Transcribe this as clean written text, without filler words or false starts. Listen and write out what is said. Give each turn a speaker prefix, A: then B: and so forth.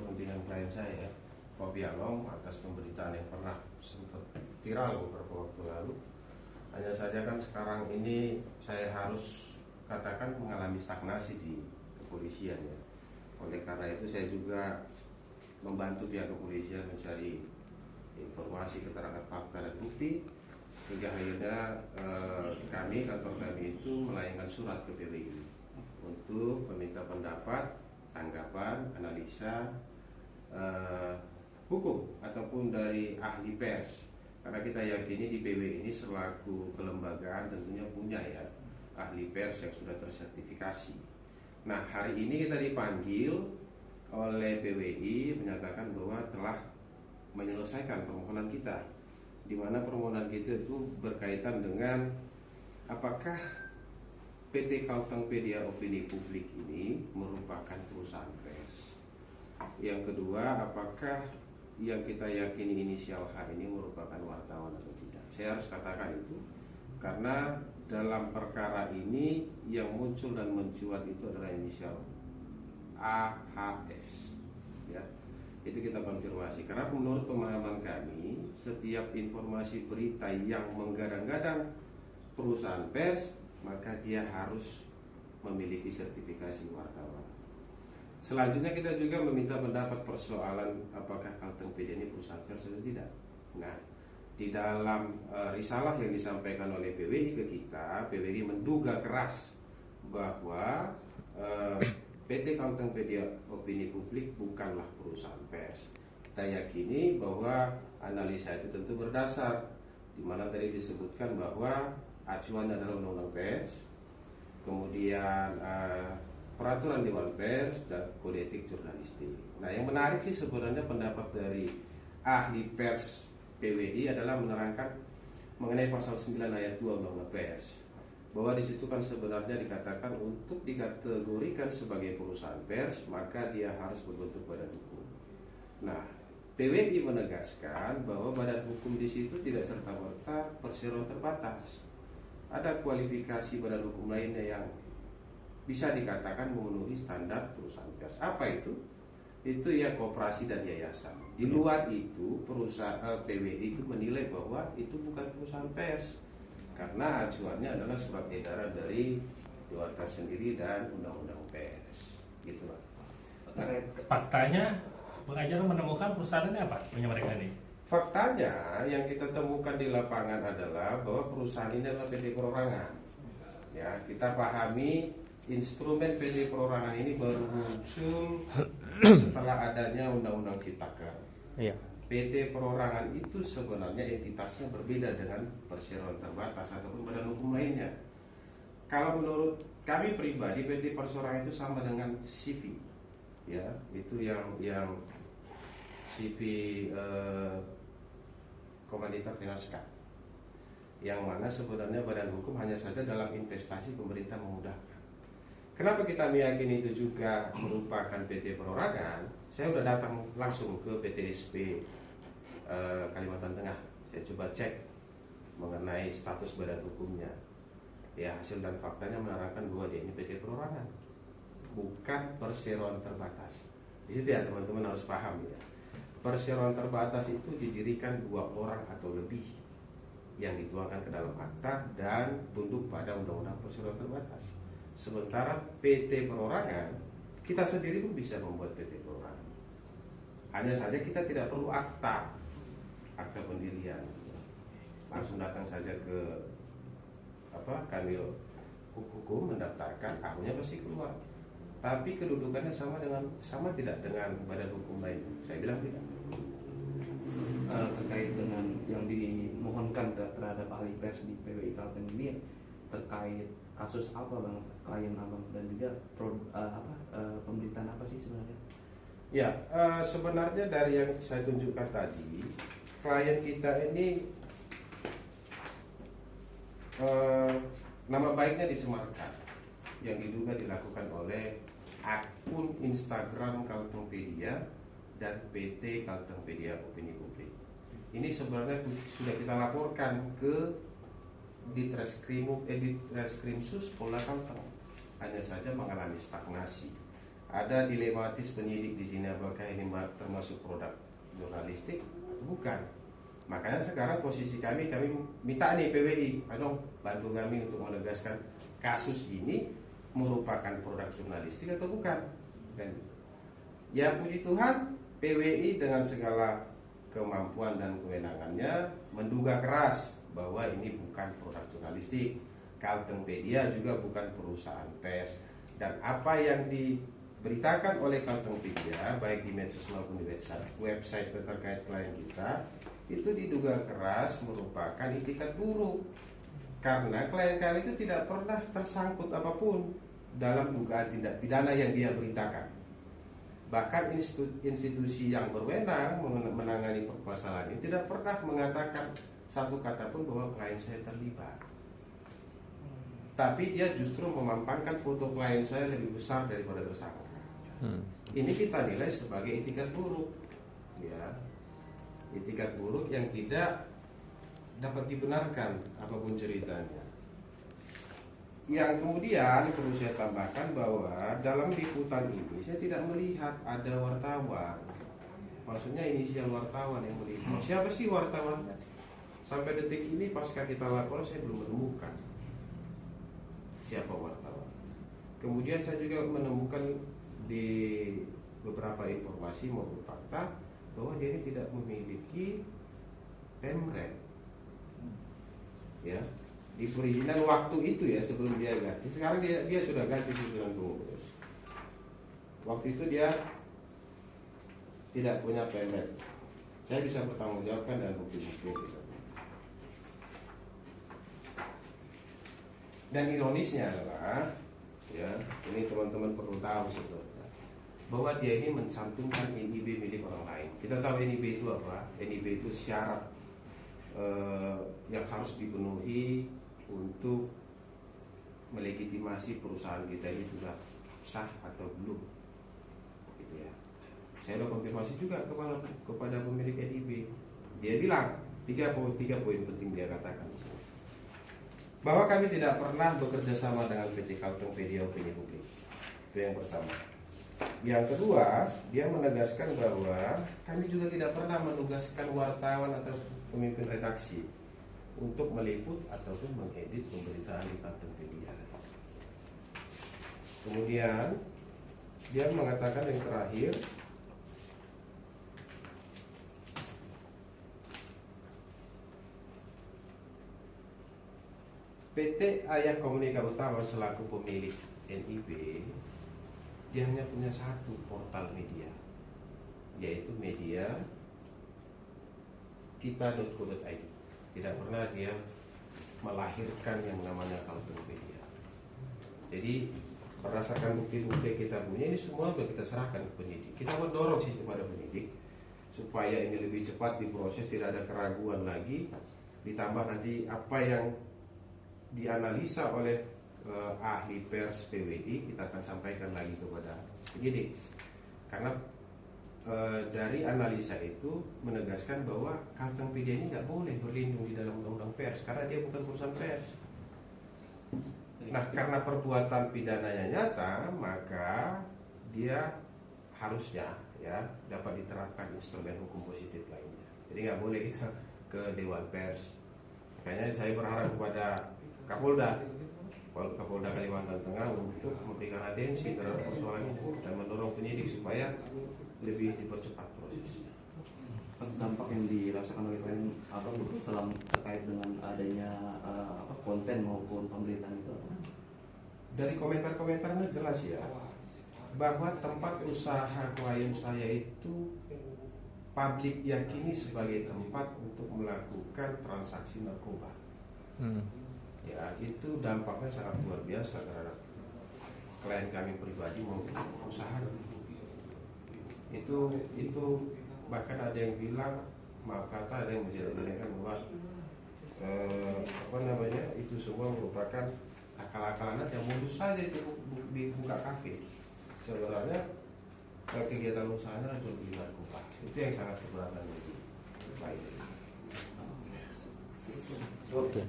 A: kepentingan klien saya, Kopi Along, atas pemberitaan yang pernah sempat viral beberapa waktu lalu. Hanya saja kan sekarang ini saya harus katakan mengalami stagnasi di kepolisian ya. Oleh karena itu saya juga membantu pihak kepolisian mencari informasi, keterangan fakta dan bukti, hingga akhirnya kantor kami itu melayangkan surat ke PBI untuk meminta pendapat, tanggapan, analisa hukum ataupun dari ahli pers, karena kita yakini di PBI ini selaku kelembagaan tentunya punya ya ahli pers yang sudah tersertifikasi. Nah, hari ini kita dipanggil oleh PBI menyatakan bahwa telah menyelesaikan permohonan kita, di mana permohonan kita itu berkaitan dengan apakah PT Kaltengpedia Opini Publik ini merupakan perusahaan pers. Yang kedua, apakah yang kita yakini inisial H ini merupakan wartawan atau tidak. Saya harus katakan itu karena dalam perkara ini yang muncul dan mencuat itu adalah inisial AHS ya. Itu kita konfirmasi karena menurut pemahaman kami, setiap informasi berita yang menggadang-gadang perusahaan pers, maka dia harus memiliki sertifikasi wartawan. Selanjutnya kita juga meminta pendapat persoalan apakah Kaltengpedia ini perusahaan pers atau tidak. Nah, di dalam risalah yang disampaikan oleh PBI ke kita, PBI menduga keras bahwa PT Kaltengpedia Opini Publik bukanlah perusahaan pers. Kita yakini bahwa analisa itu tentu berdasar, di mana tadi disebutkan bahwa acuan adalah undang-undang pers, kemudian peraturan Dewan Pers dan kode etik jurnalistik. Nah, yang menarik sih sebenarnya pendapat dari ahli pers PBI adalah menerangkan mengenai pasal 9 ayat 2 undang-undang pers, bahwa di situ kan sebenarnya dikatakan untuk dikategorikan sebagai perusahaan pers maka dia harus berbentuk badan hukum. Nah, PBI menegaskan bahwa badan hukum di situ tidak serta-merta perseroan terbatas. Ada kualifikasi badan hukum lainnya yang bisa dikatakan memenuhi standar perusahaan pers. Apa itu? Itu ya koperasi dan yayasan. Di luar itu perusahaan PBI itu menilai bahwa itu bukan perusahaan pers karena acuannya adalah surat edaran dari Dewan Pers sendiri dan undang-undang pers. Gitu Pak.
B: Faktanya pengacara menemukan perusahaan ini apa punya mereka ini?
A: Faktanya yang kita temukan di lapangan adalah bahwa perusahaan ini adalah PT Perorangan. Ya, kita pahami instrumen PT Perorangan ini baru muncul setelah adanya Undang-Undang Ciptaker.
C: Iya.
A: PT Perorangan itu sebenarnya entitasnya berbeda dengan perseroan terbatas ataupun badan hukum lainnya. Kalau menurut kami pribadi, PT Perorangan itu sama dengan CV, ya, itu yang CV Komoditas Finanska, yang mana sebenarnya badan hukum hanya saja dalam investasi pemerintah memudahkan. Kenapa kita meyakini itu juga merupakan PT Perorangan? Saya sudah datang langsung ke PTSP Kalimantan Tengah. Saya coba cek mengenai status badan hukumnya. Ya, hasil dan faktanya menerangkan bahwa dia ini PT Perorangan, bukan perseroan terbatas. Di situ ya teman-teman harus paham ya. Perseroan terbatas itu didirikan 2 orang atau lebih yang dituangkan ke dalam akta dan tunduk pada undang-undang perseroan terbatas. Sementara PT Perorangan, kita sendiri pun bisa membuat PT Perorangan. Hanya saja kita tidak perlu akta pendirian. Langsung datang saja ke Kanwil Hukum mendaftarkan, akhirnya pasti keluar. Tapi kedudukannya sama tidak dengan badan hukum lain? Saya bilang tidak.
D: Terkait dengan yang dimohonkan terhadap ahli pers di PBI Kalteng ini, terkait kasus apa bang, klien abang, dan juga pemberitaan apa sih sebenarnya?
A: Ya, sebenarnya dari yang saya tunjukkan tadi, klien kita ini nama baiknya dicemarkan, yang diduga dilakukan oleh akun Instagram Kaltengpedia dan PT Kaltengpedia Opini Publik. Ini sebenarnya sudah kita laporkan ke Ditreskrimsus Polda Kalteng, hanya saja mengalami stagnasi. ada dilematis penyidik di sini, apakah ini termasuk produk jurnalistik atau bukan. Makanya sekarang posisi kami minta nih PWI, dong bantu kami untuk menegaskan kasus ini merupakan produk jurnalistik atau bukan. Dan ya puji Tuhan, PWI dengan segala kemampuan dan kewenangannya menduga keras bahwa ini bukan produk jurnalistik. Kaltengpedia juga bukan perusahaan pers, dan apa yang diberitakan oleh Kaltengpedia baik di medsos maupun di website terkait klien kita itu diduga keras merupakan itikat buruk, karena klien kami itu tidak pernah tersangkut apapun dalam dugaan tindak pidana yang dia beritakan. Bahkan institusi yang berwenang menangani permasalahan ini tidak pernah mengatakan satu kata pun bahwa klien saya terlibat. Tapi dia justru memampangkan foto klien saya lebih besar daripada tersangka. Ini kita nilai sebagai itikat buruk, ya, itikat buruk yang tidak dapat dibenarkan apapun ceritanya. Yang kemudian perlu saya tambahkan bahwa dalam liputan ini saya tidak melihat ada wartawan. Maksudnya inisial wartawan yang meliput. Siapa sih wartawan? Sampai detik ini pasca kita lapor saya belum menemukan siapa wartawan. Kemudian saya juga menemukan di beberapa informasi maupun fakta bahwa dia ini tidak memiliki pemret. Ya, di perizinan waktu itu ya sebelum dia ganti. Sekarang dia sudah ganti susunan pengurus. Waktu itu dia tidak punya pemret. Saya bisa bertanggungjawabkan dan bukti-bukti itu. Dan ironisnya adalah, ya, ini teman-teman perlu tahu sebetulnya, bahwa dia ini mencantumkan NIB milik orang lain. Kita tahu NIB itu apa? NIB itu syarat yang harus dipenuhi untuk melegitimasi perusahaan kita ini sudah sah atau belum. Gitu ya. Saya sudah konfirmasi juga kepada pemilik NIB. Dia bilang tiga poin penting dia katakan di sini. Bahwa kami tidak pernah bekerja sama dengan PT Kaltengpedia Opini Publik. Itu yang pertama. Yang kedua, dia menegaskan bahwa kami juga tidak pernah menugaskan wartawan atau pemimpin redaksi untuk meliput ataupun mengedit pemberitaan di Kaltengpedia. Kemudian dia mengatakan yang terakhir, PT Ayah Komunika Utama selaku pemilik NIB, dia hanya punya satu portal media, yaitu media kita.co.id. Tidak pernah dia melahirkan yang namanya Kaltengpedia. Jadi berdasarkan bukti-bukti kita punya ini semua sudah kita serahkan ke penyidik. Kita mendorong sih kepada penyidik supaya ini lebih cepat diproses, tidak ada keraguan lagi. Ditambah nanti apa yang dianalisa oleh ahli pers PWI kita akan sampaikan lagi kepada penyidik, karena dari analisa itu menegaskan bahwa Kaltengpedia ini nggak boleh berlindung di dalam undang-undang pers karena dia bukan perusahaan pers. Nah, karena perbuatan pidananya nyata, maka dia harusnya ya dapat diterapkan instrumen hukum positif lainnya. Jadi nggak boleh kita ke Dewan Pers. Makanya saya berharap kepada Kapolda Kalimantan Tengah untuk memberikan atensi terhadap persoalan ini dan mendorong penyidik supaya lebih dipercepat prosesnya.
D: Dampak yang dirasakan oleh klien apa selama terkait dengan adanya konten maupun pemberitaan itu?
A: Dari komentar-komentarnya jelas ya bahwa tempat usaha klien saya itu publik yakini sebagai tempat untuk melakukan transaksi narkoba. Ya, itu dampaknya sangat luar biasa terhadap klien kami pribadi maupun perusahaan. Itu bahkan ada yang bilang, maaf kata, ada yang menjelaskan bahwa itu semua merupakan akal-akalan aja, modus saja itu buka kafe. Sebenarnya kegiatan usahanya jual beli narkoba. Itu yang sangat keberatan bagi klien.
C: Oke.